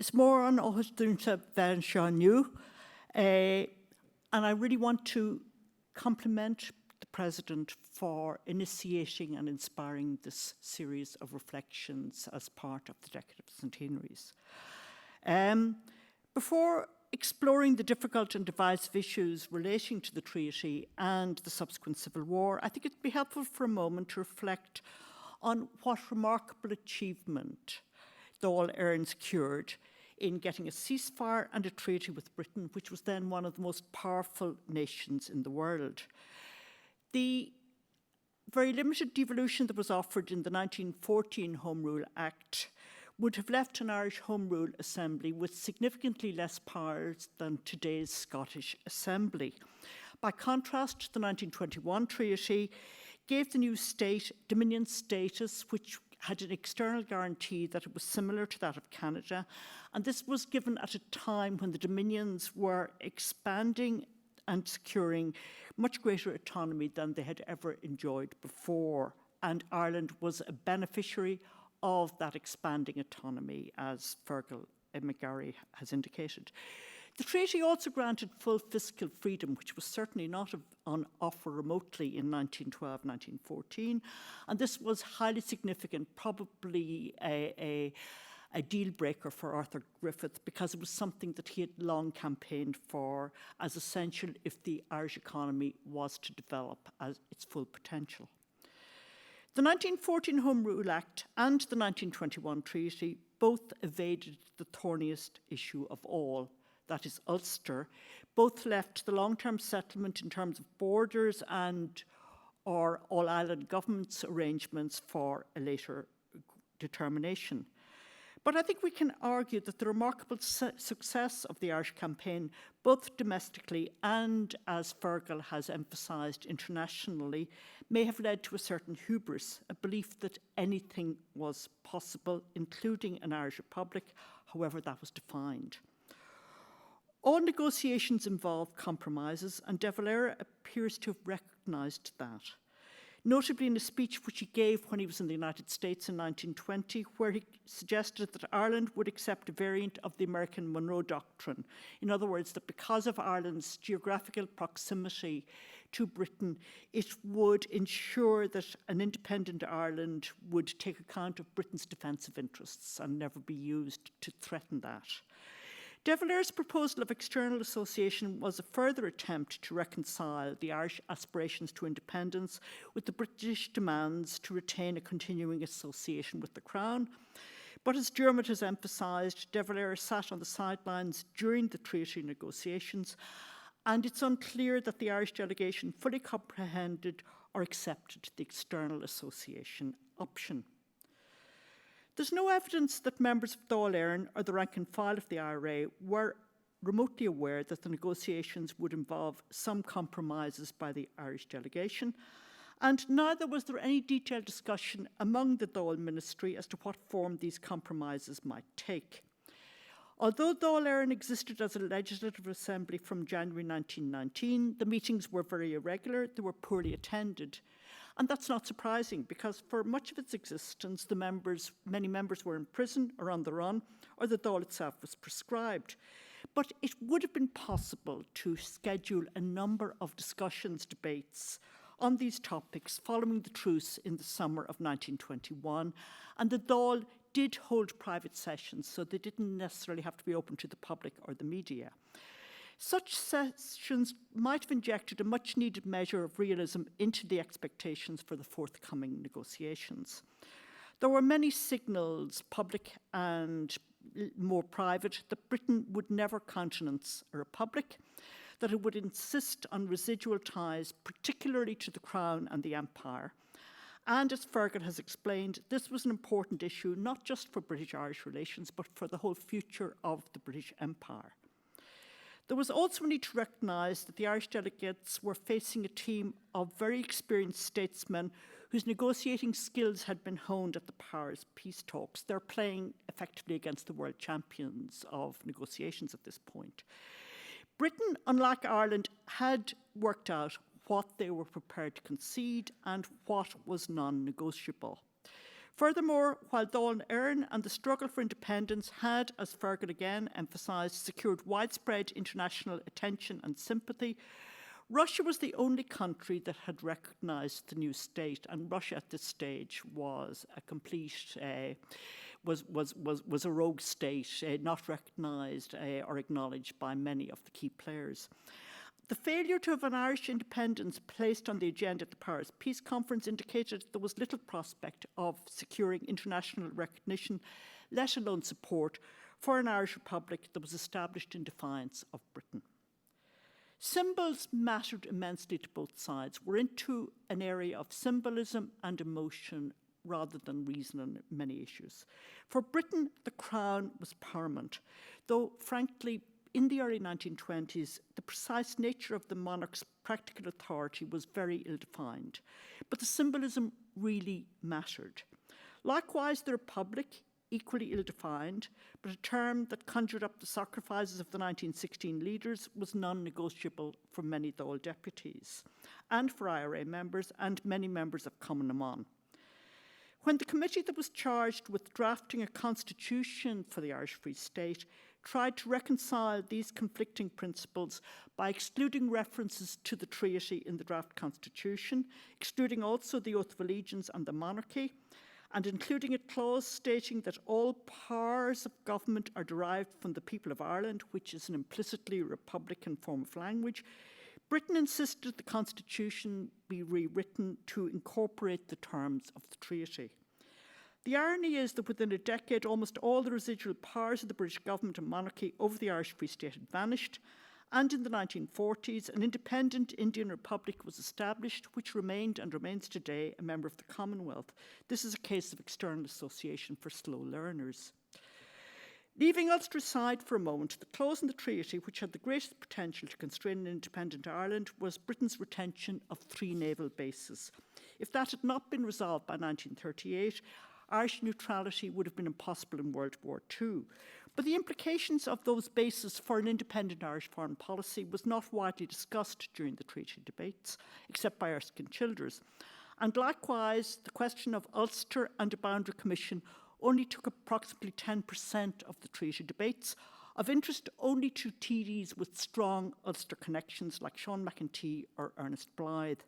is more an áthasúnta bhean seaniu, and I really want to compliment the President for initiating and inspiring this series of reflections as part of the Decade of Centenaries. Before exploring the difficult and divisive issues relating to the treaty and the subsequent civil war, I think it'd be helpful for a moment to reflect on what remarkable achievement Dáil Éireann secured in getting a ceasefire and a treaty with Britain, which was then one of the most powerful nations in the world. The very limited devolution that was offered in the 1914 Home Rule Act would have left an Irish Home Rule Assembly with significantly less powers than today's Scottish Assembly. By contrast, the 1921 treaty gave the new state Dominion status, which had an external guarantee that it was similar to that of Canada, and this was given at a time when the Dominions were expanding and securing much greater autonomy than they had ever enjoyed before, and Ireland was a beneficiary of that expanding autonomy, as Fergal McGarry has indicated. The treaty also granted full fiscal freedom, which was certainly not on offer remotely in 1912-1914, and this was highly significant, probably a deal breaker for Arthur Griffith, because it was something that he had long campaigned for as essential if the Irish economy was to develop as its full potential. The 1914 Home Rule Act and the 1921 Treaty both evaded the thorniest issue of all, that is Ulster. Both left the long-term settlement in terms of borders and or all-island governments arrangements for a later determination. But I think we can argue that the remarkable success of the Irish campaign, both domestically and, as Fergal has emphasised, internationally, may have led to a certain hubris, a belief that anything was possible, including an Irish Republic, however that was defined. All negotiations involve compromises, and De Valera appears to have recognised that, notably in a speech which he gave when he was in the United States in 1920, where he suggested that Ireland would accept a variant of the American Monroe Doctrine. In other words, that because of Ireland's geographical proximity to Britain, it would ensure that an independent Ireland would take account of Britain's defensive interests and never be used to threaten that. De Valera's proposal of external association was a further attempt to reconcile the Irish aspirations to independence with the British demands to retain a continuing association with the Crown. But as Dermot has emphasised, De Valera sat on the sidelines during the treaty negotiations, and it's unclear that the Irish delegation fully comprehended or accepted the external association option. There's no evidence that members of Dáil Éireann or the rank and file of the IRA were remotely aware that the negotiations would involve some compromises by the Irish delegation, and neither was there any detailed discussion among the Dáil ministry as to what form these compromises might take. Although Dáil Éireann existed as a legislative assembly from January 1919, the meetings were very irregular, they were poorly attended. And that's not surprising, because for much of its existence, many members were in prison or on the run, or the Dáil itself was proscribed. But it would have been possible to schedule a number of discussions, debates on these topics following the truce in the summer of 1921, and the Dáil did hold private sessions, so they didn't necessarily have to be open to the public or the media. Such sessions might have injected a much-needed measure of realism into the expectations for the forthcoming negotiations. There were many signals, public and more private, that Britain would never countenance a republic, that it would insist on residual ties, particularly to the Crown and the Empire. And as Fergal has explained, this was an important issue not just for British-Irish relations, but for the whole future of the British Empire. There was also a need to recognise that the Irish delegates were facing a team of very experienced statesmen whose negotiating skills had been honed at the Paris peace talks. They're playing effectively against the world champions of negotiations at this point. Britain, unlike Ireland, had worked out what they were prepared to concede and what was non-negotiable. Furthermore, while Dáil Éireann and the struggle for independence had, as Fergal again emphasised, secured widespread international attention and sympathy, Russia was the only country that had recognised the new state, and Russia at this stage was a complete, was a rogue state, not recognised or acknowledged by many of the key players. The failure to have an Irish independence placed on the agenda at the Paris Peace Conference indicated there was little prospect of securing international recognition, let alone support, for an Irish Republic that was established in defiance of Britain. Symbols mattered immensely to both sides. We're into an area of symbolism and emotion rather than reason on many issues. For Britain, the crown was paramount, though frankly, in the early 1920s, the precise nature of the monarch's practical authority was very ill-defined, but the symbolism really mattered. Likewise, the Republic, equally ill-defined, but a term that conjured up the sacrifices of the 1916 leaders, was non-negotiable for many Dáil deputies, and for IRA members, and many members of Cumann na mBan. When the committee that was charged with drafting a constitution for the Irish Free State tried to reconcile these conflicting principles by excluding references to the treaty in the draft constitution, excluding also the oath of allegiance and the monarchy, and including a clause stating that all powers of government are derived from the people of Ireland, which is an implicitly republican form of language, Britain insisted the constitution be rewritten to incorporate the terms of the treaty. The irony is that within a decade, almost all the residual powers of the British government and monarchy over the Irish Free State had vanished, and in the 1940s, an independent Indian Republic was established, which remained and remains today a member of the Commonwealth. This is a case of external association for slow learners. Leaving Ulster aside for a moment, the clause in the treaty which had the greatest potential to constrain an independent Ireland was Britain's retention of 3 naval bases. If that had not been resolved by 1938, Irish neutrality would have been impossible in World War II. But the implications of those bases for an independent Irish foreign policy was not widely discussed during the treaty debates, except by Erskine Childers. And likewise, the question of Ulster and a boundary commission only took approximately 10% of the treaty debates, of interest only to TDs with strong Ulster connections like Sean McEntee or Ernest Blythe.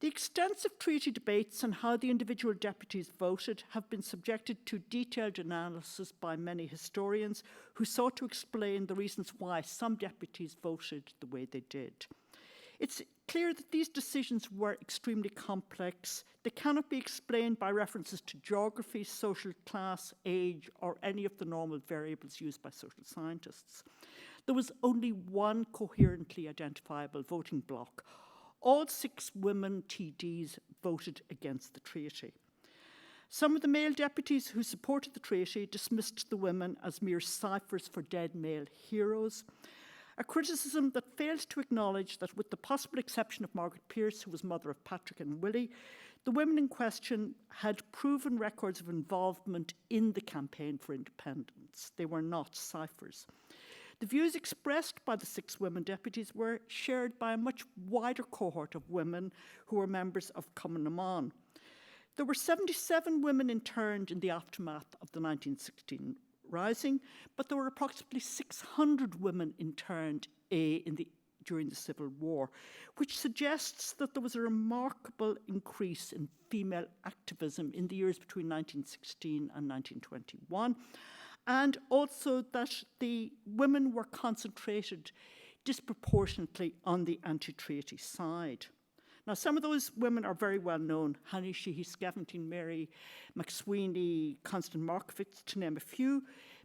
The extensive treaty debates and how the individual deputies voted have been subjected to detailed analysis by many historians who sought to explain the reasons why some deputies voted the way they did. It's clear that these decisions were extremely complex. They cannot be explained by references to geography, social class, age, or any of the normal variables used by social scientists. There was only one coherently identifiable voting bloc. All 6 women TDs voted against the treaty. Some of the male deputies who supported the treaty dismissed the women as mere ciphers for dead male heroes, a criticism that failed to acknowledge that, with the possible exception of Margaret Pearse, who was mother of Patrick and Willie, the women in question had proven records of involvement in the campaign for independence. They were not ciphers. The views expressed by the 6 women deputies were shared by a much wider cohort of women who were members of Cumann na mBan. There were 77 women interned in the aftermath of the 1916 Rising, but there were approximately 600 women interned during the Civil War, which suggests that there was a remarkable increase in female activism in the years between 1916 and 1921. And also that the women were concentrated disproportionately on the anti-treaty side. Now, some of those women are very well known: Hannie Sheehy Skeffington, Mary McSweeney, Constance Markovitz, to name a few.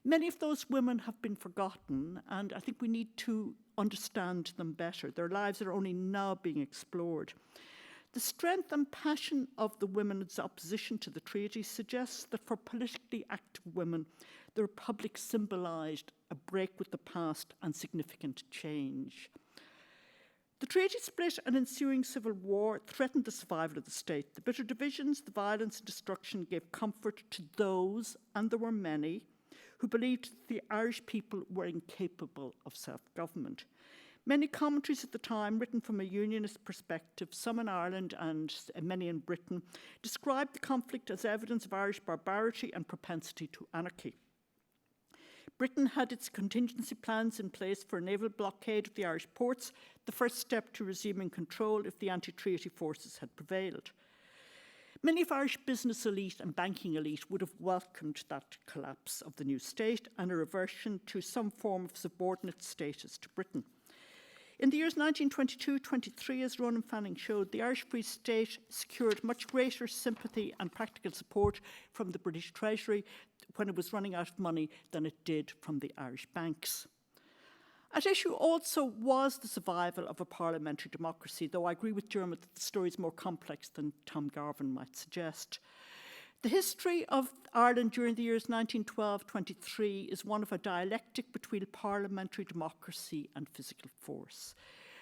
Many of those women have been forgotten, and I think we need to understand them better. Their lives are only now being explored. The strength and passion of the women's opposition to the treaty suggests that for politically active women, the Republic symbolised a break with the past and significant change. The treaty split and ensuing civil war threatened the survival of the state. The bitter divisions, the violence and destruction gave comfort to those, and there were many, who believed the Irish people were incapable of self-government. Many commentaries at the time, written from a unionist perspective, some in Ireland and many in Britain, described the conflict as evidence of Irish barbarity and propensity to anarchy. Britain had its contingency plans in place for a naval blockade of the Irish ports, the first step to resuming control if the anti-treaty forces had prevailed. Many of Irish business elite and banking elite would have welcomed that collapse of the new state and a reversion to some form of subordinate status to Britain. In the years 1922-23, as Ronan Fanning showed, the Irish Free State secured much greater sympathy and practical support from the British Treasury when it was running out of money than it did from the Irish banks. At issue also was the survival of a parliamentary democracy, though I agree with Dermot that the story is more complex than Tom Garvin might suggest. The history of Ireland during the years 1912-23 is one of a dialectic between parliamentary democracy and physical force.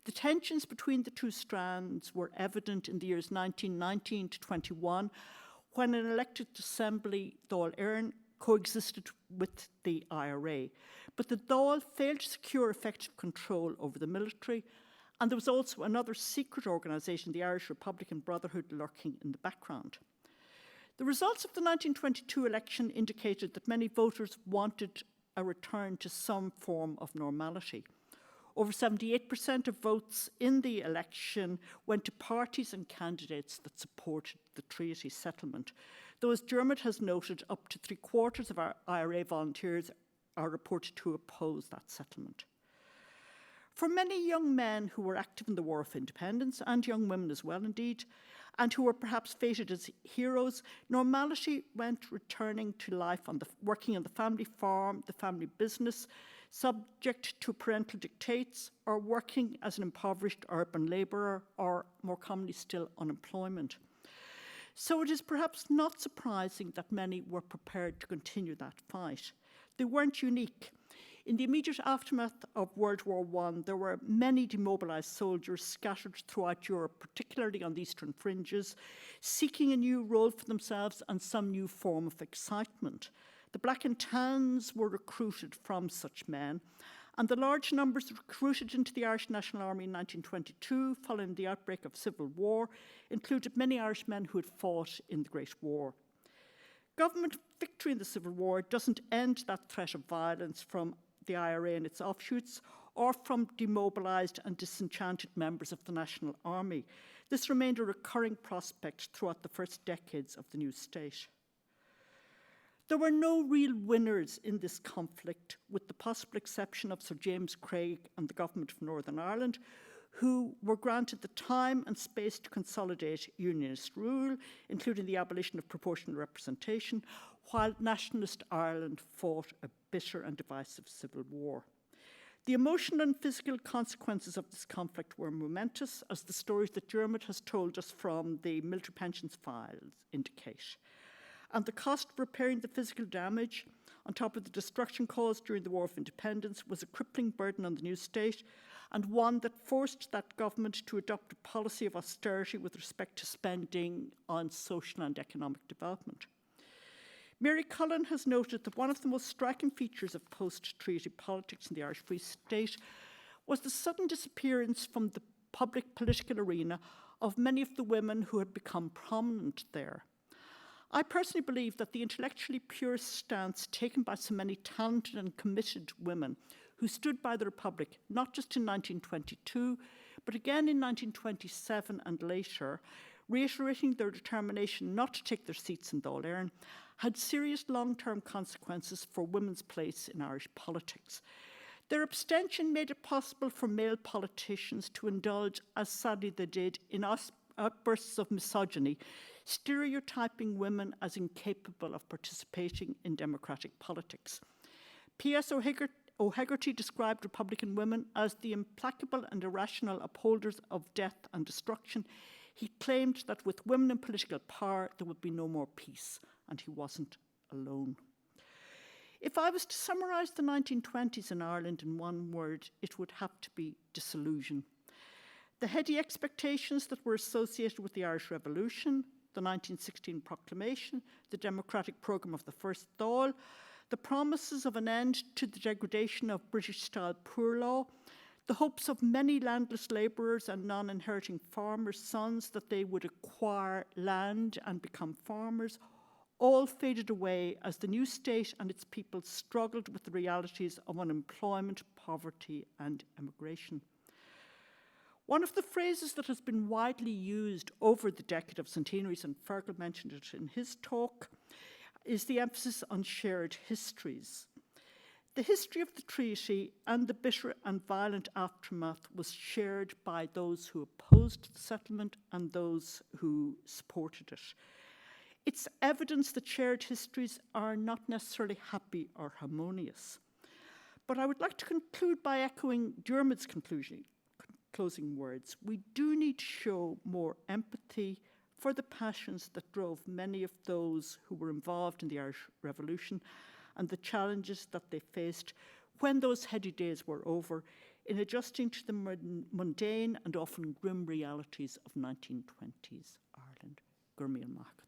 The tensions between the two strands were evident in the years 1919 to 21, when an elected assembly, Dáil Éireann, coexisted with the IRA. But the Dáil failed to secure effective control over the military, and there was also another secret organisation, the Irish Republican Brotherhood, lurking in the background. The results of the 1922 election indicated that many voters wanted a return to some form of normality. Over 78% of votes in the election went to parties and candidates that supported the treaty settlement, though, as Dermot has noted, up to 3/4 of our IRA volunteers are reported to oppose that settlement. For many young men who were active in the War of Independence, and young women as well indeed, and who were perhaps fated as heroes, normality meant returning to life working on the family farm, the family business, subject to parental dictates, or working as an impoverished urban labourer, or more commonly still unemployment. So it is perhaps not surprising that many were prepared to continue that fight. They weren't unique. In the immediate aftermath of World War I, there were many demobilised soldiers scattered throughout Europe, particularly on the eastern fringes, seeking a new role for themselves and some new form of excitement. The Black and Tans were recruited from such men, and the large numbers recruited into the Irish National Army in 1922, following the outbreak of civil war, included many Irish men who had fought in the Great War. Government victory in the Civil War doesn't end that threat of violence from the IRA and its offshoots, or from demobilised and disenchanted members of the National Army. This remained a recurring prospect throughout the first decades of the new state. There were no real winners in this conflict, with the possible exception of Sir James Craig and the Government of Northern Ireland, who were granted the time and space to consolidate unionist rule, including the abolition of proportional representation, while nationalist Ireland fought a bitter and divisive civil war. The emotional and physical consequences of this conflict were momentous, as the stories that Dermot has told us from the military pensions files indicate. And the cost of repairing the physical damage, on top of the destruction caused during the War of Independence, was a crippling burden on the new state, and one that forced that government to adopt a policy of austerity with respect to spending on social and economic development. Mary Cullen has noted that one of the most striking features of post-treaty politics in the Irish Free State was the sudden disappearance from the public political arena of many of the women who had become prominent there. I personally believe that the intellectually pure stance taken by so many talented and committed women who stood by the Republic, not just in 1922, but again in 1927 and later, reiterating their determination not to take their seats in Dáil Éireann, had serious long-term consequences for women's place in Irish politics. Their abstention made it possible for male politicians to indulge, as sadly they did, in outbursts of misogyny, stereotyping women as incapable of participating in democratic politics. P.S. O'Hegarty described Republican women as the implacable and irrational upholders of death and destruction. He claimed that with women in political power, there would be no more peace, and he wasn't alone. If I was to summarise the 1920s in Ireland in one word, it would have to be disillusion. The heady expectations that were associated with the Irish Revolution, the 1916 proclamation, the democratic programme of the First Dáil, the promises of an end to the degradation of British-style poor law, The hopes of many landless labourers and non-inheriting farmers' sons that they would acquire land and become farmers all faded away as the new state and its people struggled with the realities of unemployment, poverty, and emigration. One of the phrases that has been widely used over the decade of centenaries, and Fergal mentioned it in his talk, is the emphasis on shared histories. The history of the treaty and the bitter and violent aftermath was shared by those who opposed the settlement and those who supported it. It's evidence that shared histories are not necessarily happy or harmonious. But I would like to conclude by echoing Dermot's closing words. We do need to show more empathy for the passions that drove many of those who were involved in the Irish Revolution and the challenges that they faced when those heady days were over in adjusting to the mundane and often grim realities of 1920s Ireland. Gurmil Mach.